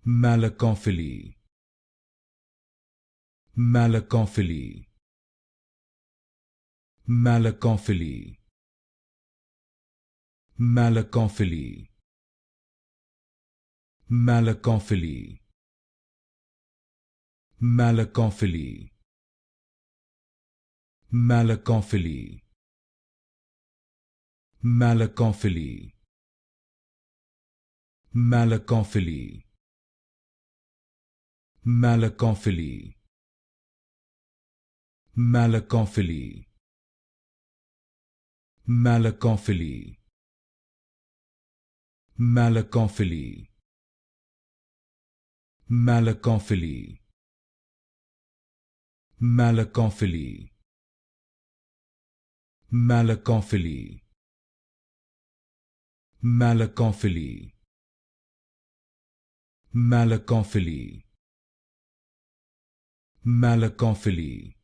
Malacophily, Malacophily, Malacophily, Malacophily, Malacophily, Malacophily, Malacophily, Malacophily, Malacophily, Malacophily, Malacophily, Malacophily, Malacophily, Malacophily, Malacophily, Malacophily, Malacophily, Malacophily, Malacophily,